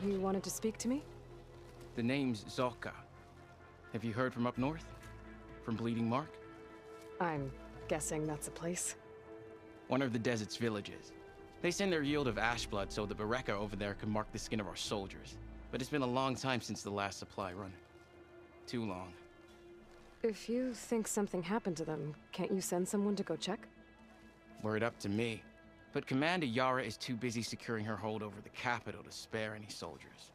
You wanted to speak to me? The name's Zocca. Have you heard from up north? From Bleeding Mark? I'm guessing that's a place. One of the desert's villages. They send their yield of ash blood so the Bereka over there can mark the skin of our soldiers. But it's been a long time since the last supply run. Too long. If you think something happened to them, can't you send someone to go check? Were it up to me. But Commander Yara is too busy securing her hold over the capital to spare any soldiers.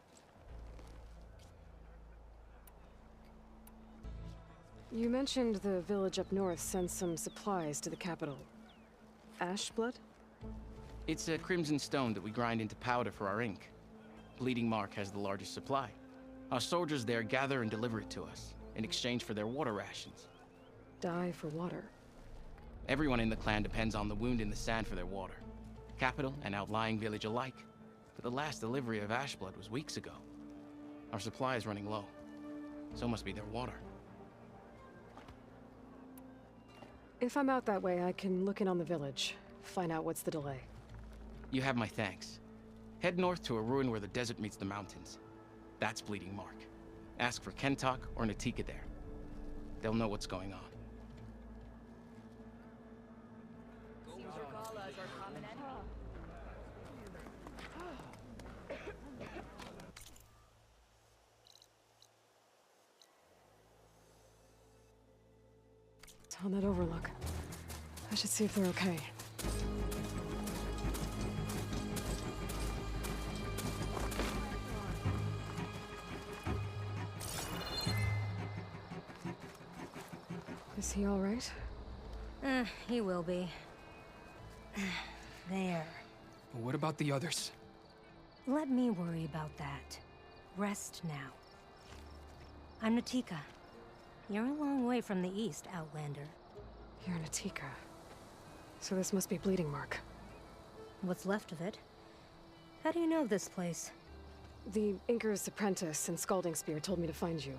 You mentioned the village up north sends some supplies to the capital. Ash blood? It's a crimson stone that we grind into powder for our ink. Bleeding Mark has the largest supply. Our soldiers there gather and deliver it to us, in exchange for their water rations. Die for water. Everyone in the clan depends on the wound in the sand for their water. Capital and outlying village alike. But the last delivery of ash blood was weeks ago. Our supply is running low. So must be their water. If I'm out that way, I can look in on the village. Find out what's the delay. You have my thanks. Head north to a ruin where the desert meets the mountains. That's Bleeding Mark. Ask for Kentok or Natika there. They'll know what's going on. It's on that overlook. I should see if they're okay. Is he all right? He will be. There. But what about the others? Let me worry about that. Rest now. I'm Natika. You're a long way from the east, Outlander. You're Natika. So this must be Bleeding Mark. What's left of it? How do you know this place? The Inker's apprentice and Scalding Spear told me to find you.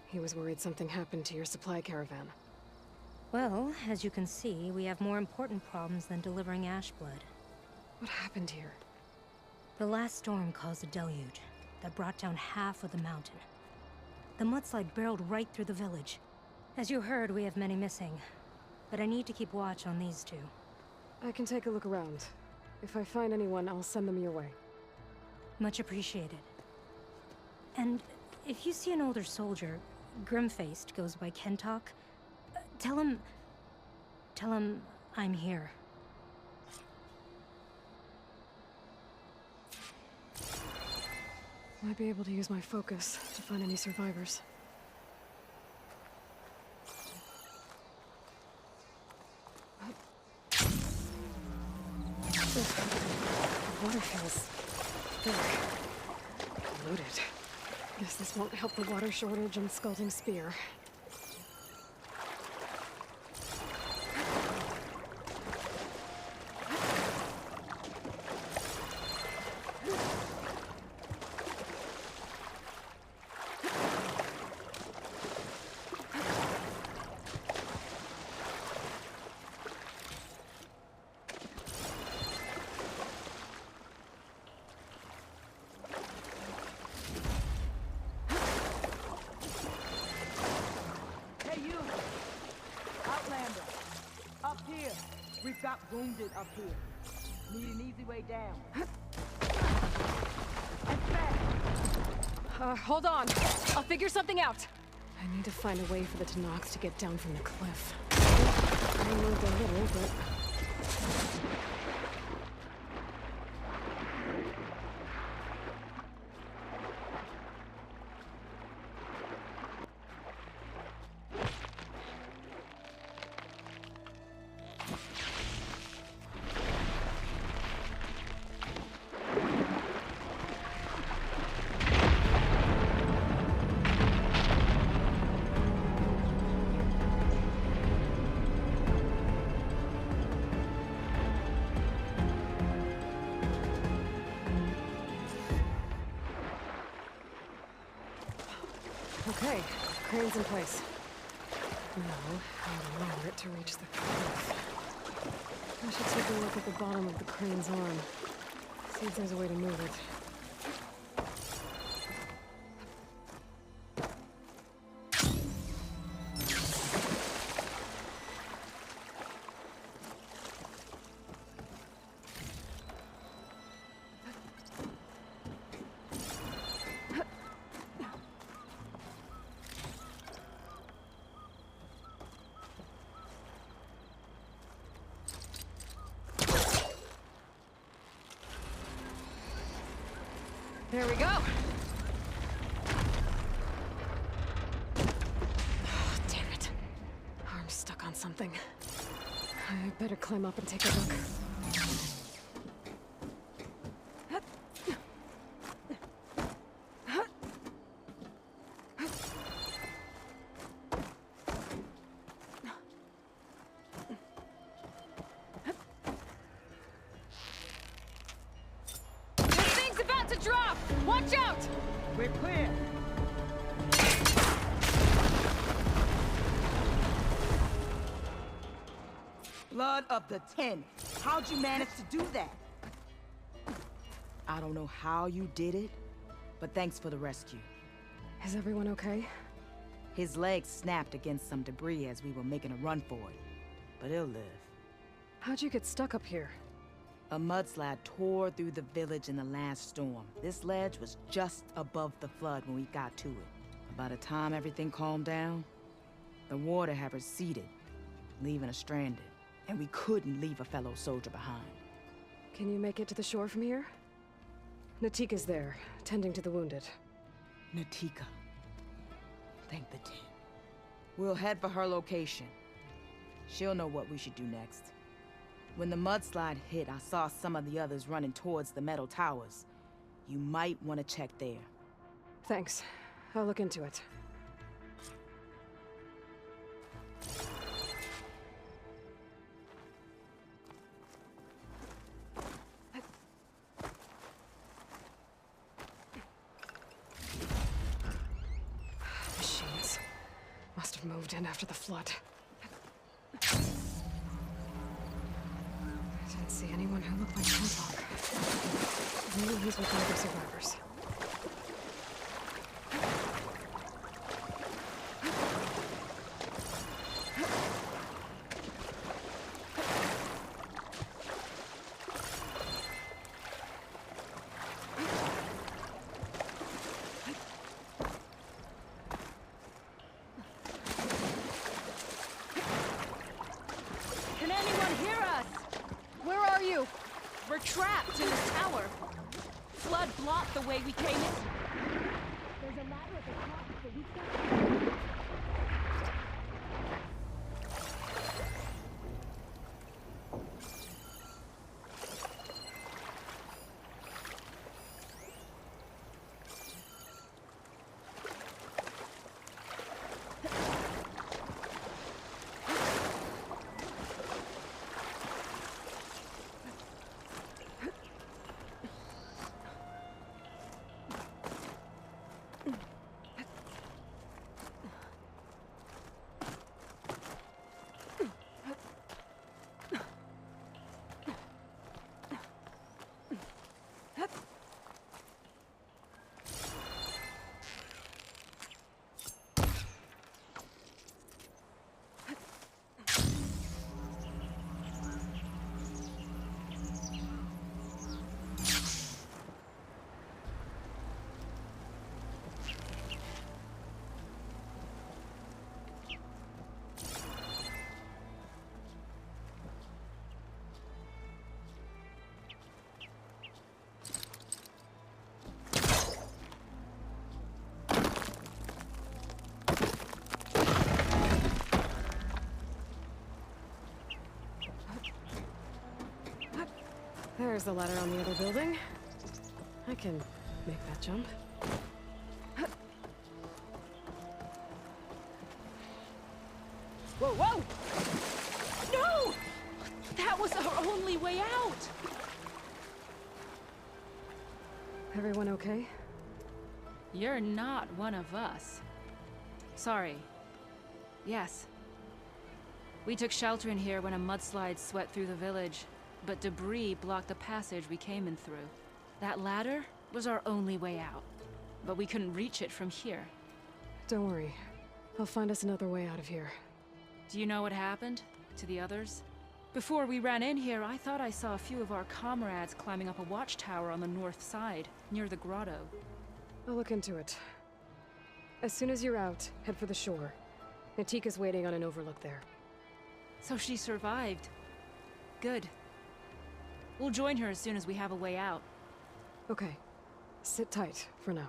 He was worried something happened to your supply caravan. Well, as you can see, we have more important problems than delivering ash blood. What happened here? The last storm caused a deluge that brought down half of the mountain. The mudslide barreled right through the village. As you heard, we have many missing. But I need to keep watch on these two. I can take a look around. If I find anyone, I'll send them your way. Much appreciated. And if you see an older soldier, grim-faced, goes by Kentok, tell him I'm here. Might be able to use my focus to find any survivors. The water feels thick. Polluted. Guess this won't help the water shortage and Scalding Spear. We've got wounded up here. Need an easy way down. And fast! Hold on. I'll figure something out. I need to find a way for the Tanox to get down from the cliff. I moved a little, but... Okay, crane's in place. Now, how to lower it to reach the cliff. I should take a look at the bottom of the crane's arm. See if there's a way to move it. There we go. Oh, damn it. Arm's stuck on something. I better climb up and take a look. Drop! Watch out! We're clear. Blood of the 10. How'd you manage to do that? I don't know how you did it, but thanks for the rescue. Is everyone okay? His legs snapped against some debris as we were making a run for it, but he'll live. How'd you get stuck up here? A mudslide tore through the village in the last storm. This ledge was just above the flood when we got to it. By the time everything calmed down, the water had receded, leaving us stranded. And we couldn't leave a fellow soldier behind. Can you make it to the shore from here? Natika's there, tending to the wounded. Natika. Thank the 10. We'll head for her location. She'll know what we should do next. When the mudslide hit, I saw some of the others running towards the metal towers. You might want to check there. Thanks. I'll look into it. Machines. Must have moved in after the flood. Didn't see anyone who looked like Hancock. Maybe he's with the other survivors. Can anyone hear us? Where are you? We're trapped in this tower. Flood blocked the way we came in. There's a ladder at the top, so we can... There's the ladder on the other building. I can make that jump. Whoa, whoa! No! That was our only way out! Everyone okay? You're not one of us. Sorry. Yes. We took shelter in here when a mudslide swept through the village, but debris blocked the passage we came in through. That ladder was our only way out, but we couldn't reach it from here. Don't worry. I'll find us another way out of here. Do you know what happened to the others? Before we ran in here, I thought I saw a few of our comrades climbing up a watchtower on the north side, near the grotto. I'll look into it. As soon as you're out, head for the shore. Natika's waiting on an overlook there. So she survived. Good. We'll join her as soon as we have a way out. Okay. Sit tight for now.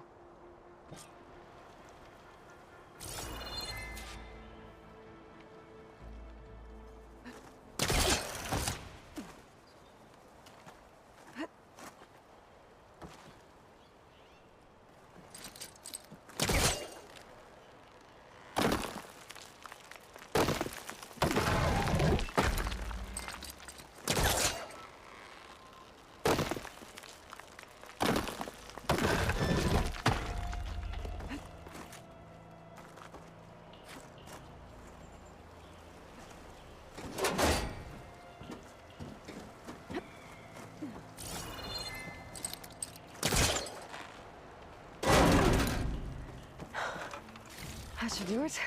That should do it.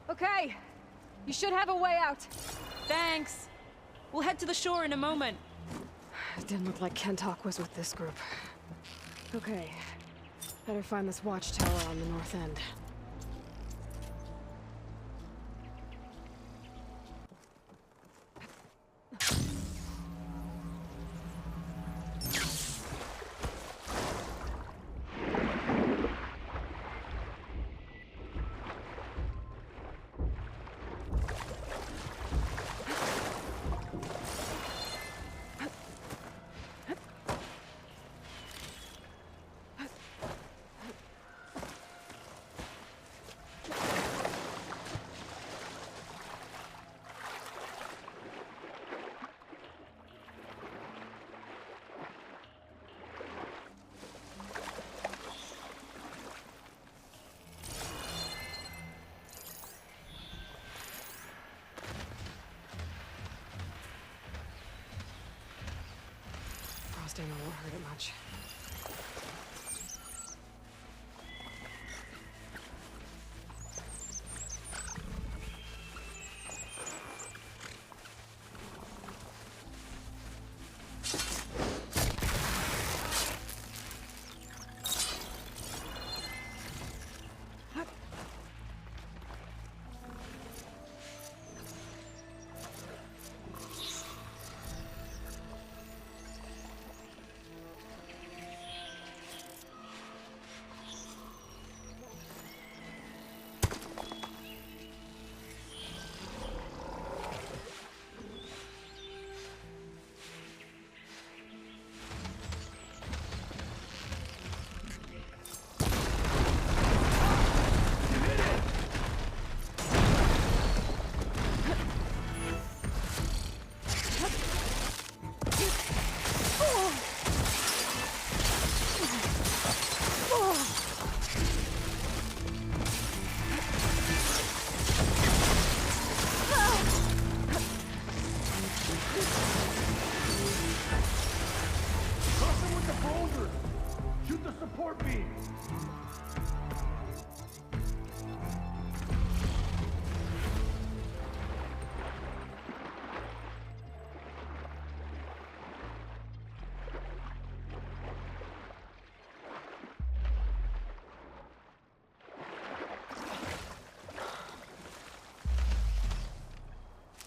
Okay, you should have a way out. Thanks. We'll head to the shore in a moment. It didn't look like Kentok was with this group. Okay, better find this watchtower on the north end. Frosting won't hurt it much.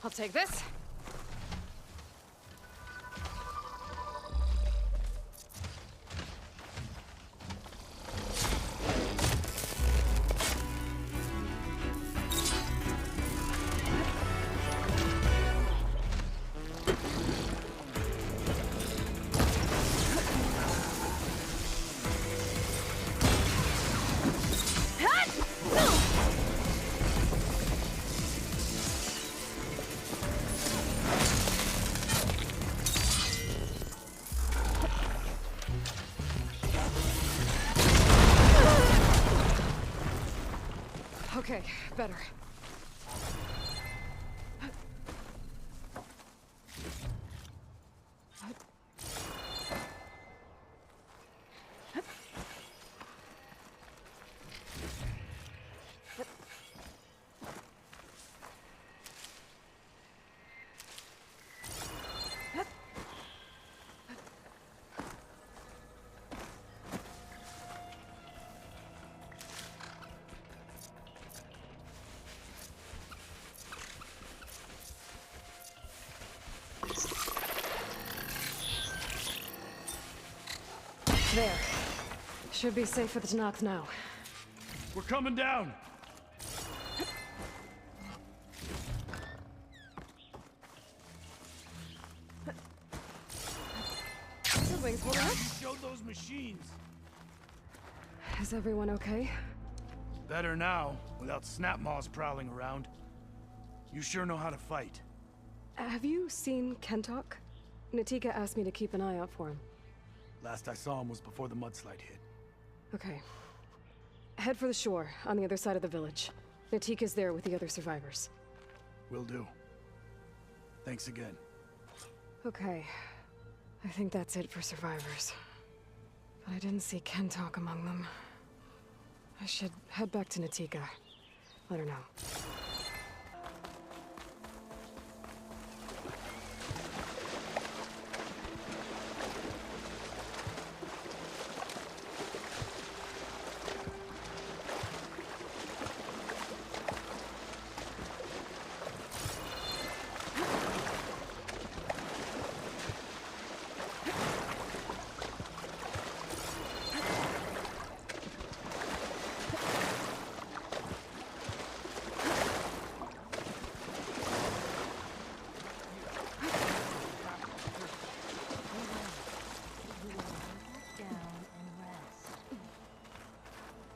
I'll take this. Okay, better. There. Should be safe for the Tanakh now. We're coming down! Wings holding up? Show those machines! Is everyone okay? Better now, without snapmaws prowling around. You sure know how to fight. Have you seen Kentok? Natika asked me to keep an eye out for him. Last I saw him was before the mudslide hit. Okay. Head for the shore, on the other side of the village. Natika's there with the other survivors. Will do. Thanks again. Okay. I think that's it for survivors. But I didn't see Kentok among them. I should head back to Natika. Let her know.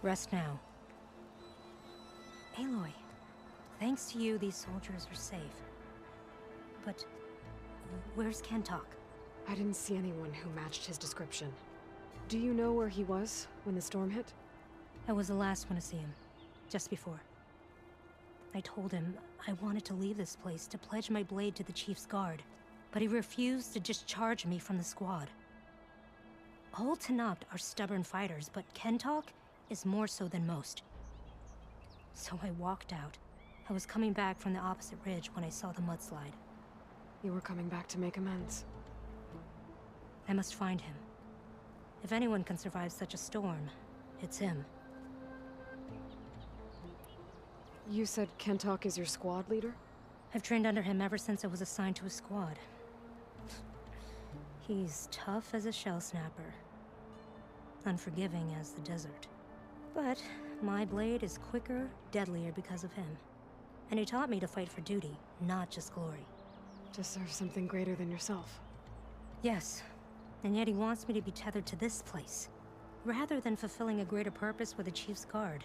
Rest now. Aloy, thanks to you, these soldiers are safe. But where's Kentok? I didn't see anyone who matched his description. Do you know where he was when the storm hit? I was the last one to see him, just before. I told him I wanted to leave this place to pledge my blade to the Chief's guard, but he refused to discharge me from the squad. All Tanakh are stubborn fighters, but Kentok is more so than most. So I walked out. I was coming back from the opposite ridge when I saw the mudslide. You were coming back to make amends. I must find him. If anyone can survive such a storm, it's him. You said Kentok is your squad leader? I've trained under him ever since I was assigned to a squad. He's tough as a shell snapper. Unforgiving as the desert. But my blade is quicker, deadlier because of him. And he taught me to fight for duty, not just glory. To serve something greater than yourself. Yes, and yet he wants me to be tethered to this place, rather than fulfilling a greater purpose with the Chief's guard.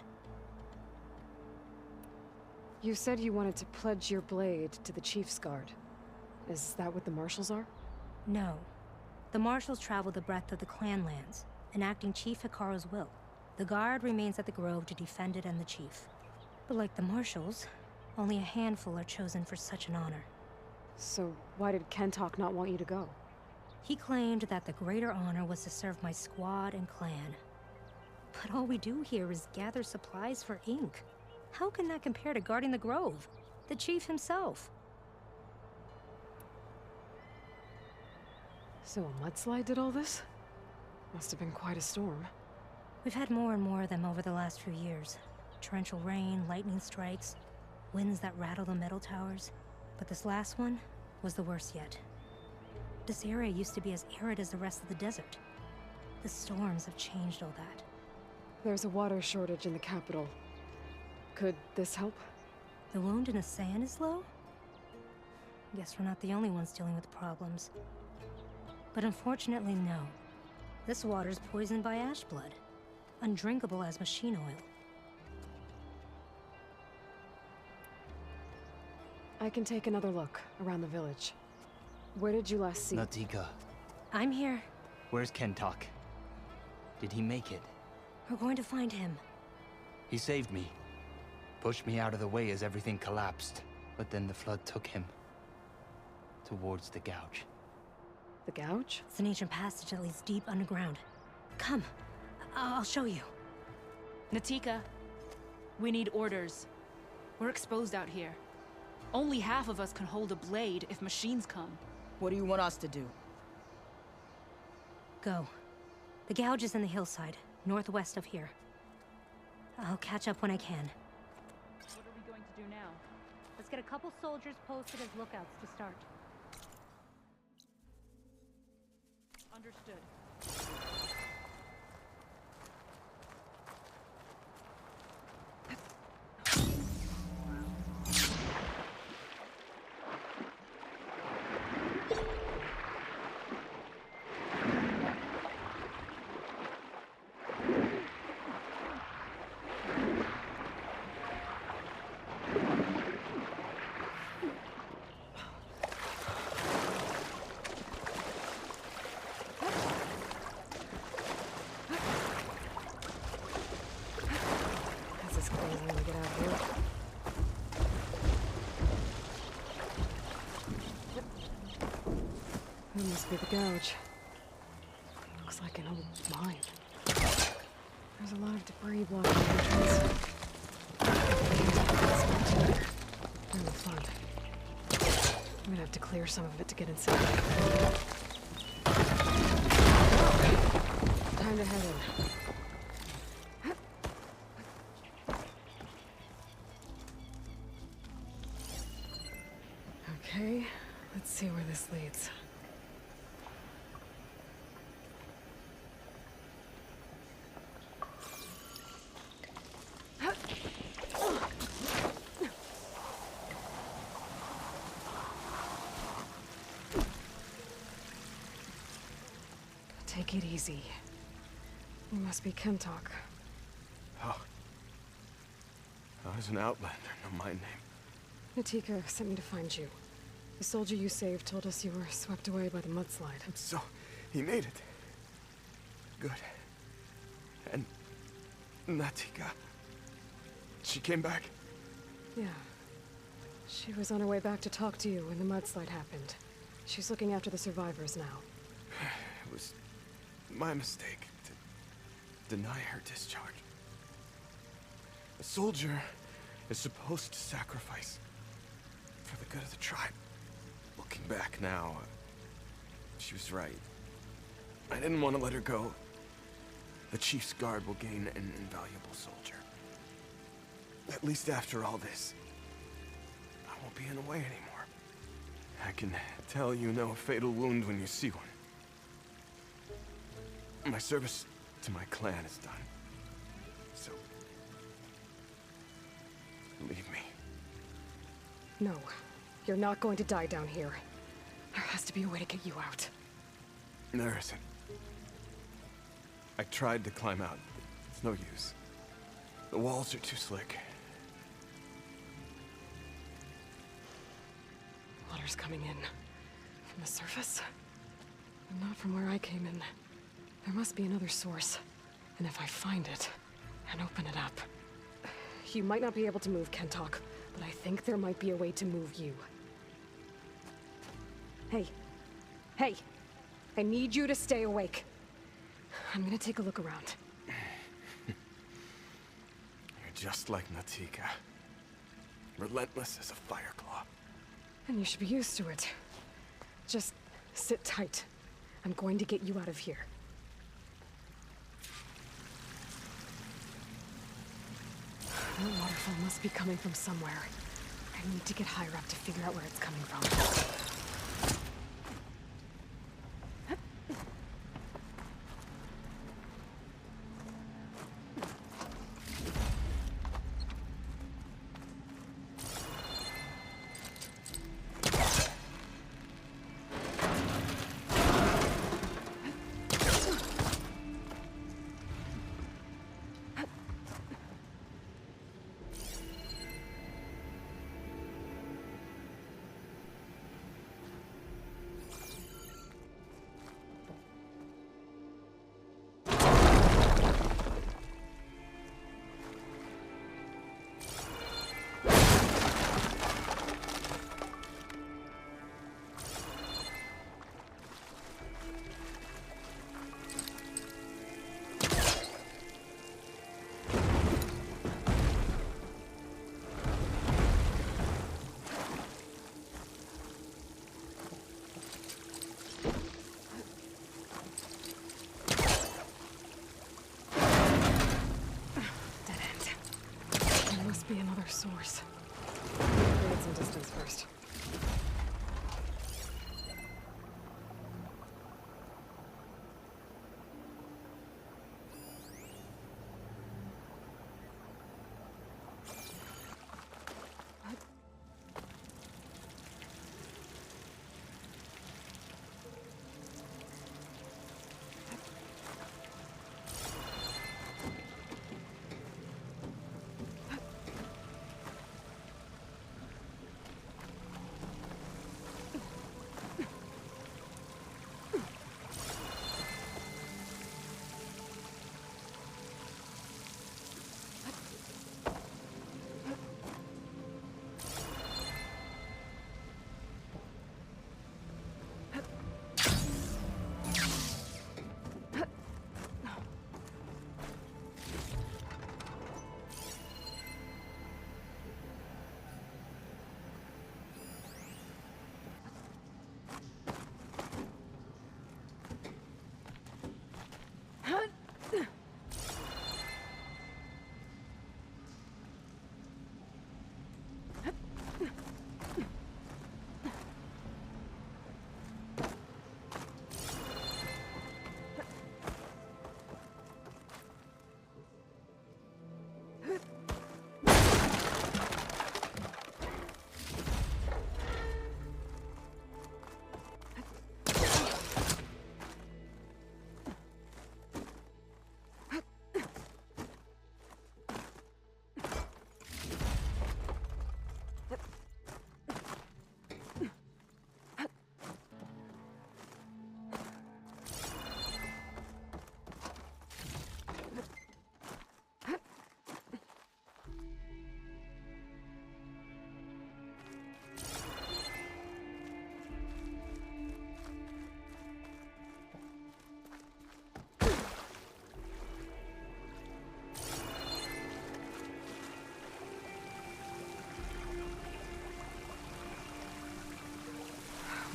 You said you wanted to pledge your blade to the Chief's guard. Is that what the Marshals are? No. The Marshals travel the breadth of the clan lands, enacting Chief Hikaru's will. The guard remains at the Grove to defend it and the Chief. But like the Marshals, only a handful are chosen for such an honor. So why did Kentok not want you to go? He claimed that the greater honor was to serve my squad and clan. But all we do here is gather supplies for ink. How can that compare to guarding the Grove? The Chief himself. So a mudslide did all this? Must have been quite a storm. We've had more and more of them over the last few years. Torrential rain, lightning strikes, winds that rattle the metal towers. But this last one was the worst yet. This area used to be as arid as the rest of the desert. The storms have changed all that. There's a water shortage in the capital. Could this help? The wound in the sand is low? Guess we're not the only ones dealing with problems. But unfortunately, no. This water's poisoned by ash blood. Undrinkable as machine oil. I can take another look around the village. Where did you last see? Natika, I'm here. where's Kentok? Did he make it? We're going to find him. He saved me. Pushed me out of the way as everything collapsed. But then the flood took him. Towards the Gouge. The Gouge? It's an ancient passage that leads deep underground. Come. I'll show you. Natika, we need orders. We're exposed out here. Only half of us can hold a blade if machines come. What do you want us to do? Go. The Gouge is in the hillside, northwest of here. I'll catch up when I can. What are we going to do now? Let's get a couple soldiers posted as lookouts to start. Understood. That must be the Gouge. Looks like an old mine. There's a lot of debris blocking the entrance. In the front. I'm gonna have to clear some of it to get inside. Time to head in. Okay, let's see where this leads. Take it easy. You must be Kentok. Oh. I was an outlander, no my name. Natika sent me to find you. The soldier you saved told us you were swept away by the mudslide. So, he made it. Good. And Natika, she came back? Yeah. She was on her way back to talk to you when the mudslide happened. She's looking after the survivors now. It was my mistake to deny her discharge. A soldier is supposed to sacrifice for the good of the tribe. Looking back now, she was right. I didn't want to let her go. The chief's guard will gain an invaluable soldier. At least after all this, I won't be in the way anymore. I can tell you know a fatal wound when you see one. My service to my clan is done. So, leave me. No, you're not going to die down here. There has to be a way to get you out. There isn't. I tried to climb out, but it's no use. The walls are too slick. Water's coming in. From the surface? But not from where I came in. There must be another source. And if I find it, and open it up... You might not be able to move, Kentok, but I think there might be a way to move you. Hey. Hey! I need you to stay awake. I'm gonna take a look around. You're just like Natika. Relentless as a fireclaw. And you should be used to it. Just sit tight. I'm going to get you out of here. That waterfall must be coming from somewhere. I need to get higher up to figure out where it's coming from. Be another source. Create some distance first.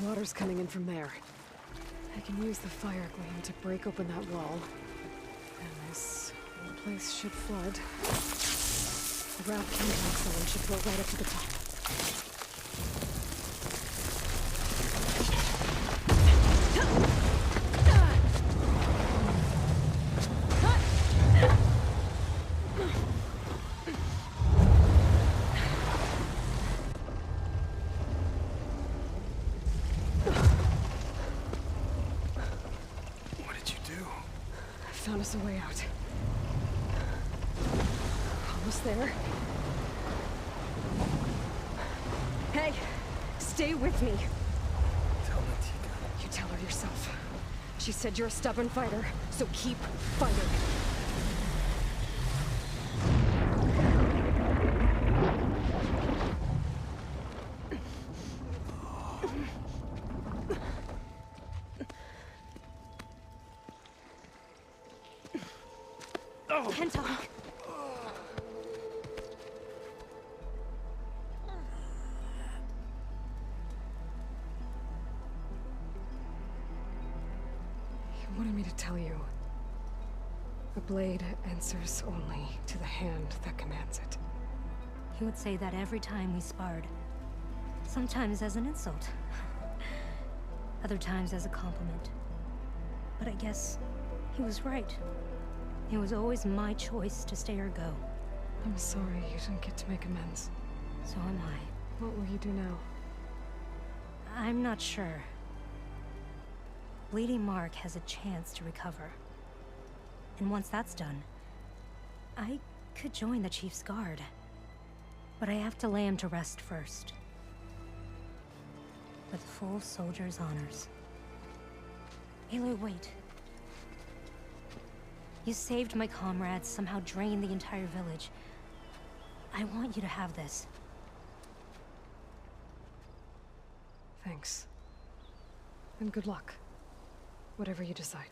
Water's coming in from there. I can use the fire gleam to break open that wall. And this whole place should flood. The raft handling zone should float right up to the top. Found us a way out. Almost there. Hey, stay with me. Tell Natika. You tell her yourself. She said you're a stubborn fighter, so keep fighting. Can't talk. You wanted me to tell you. The blade answers only to the hand that commands it. He would say that every time we sparred. Sometimes as an insult. Other times as a compliment. But I guess he was right. It was always my choice to stay or go. I'm sorry you didn't get to make amends. So am I. What will you do now? I'm not sure. Bleeding Mark has a chance to recover. And once that's done, I could join the Chief's Guard. But I have to lay him to rest first. With full soldier's honors. Aloy, wait. You saved my comrades, somehow drained the entire village. I want you to have this. Thanks. And good luck. Whatever you decide.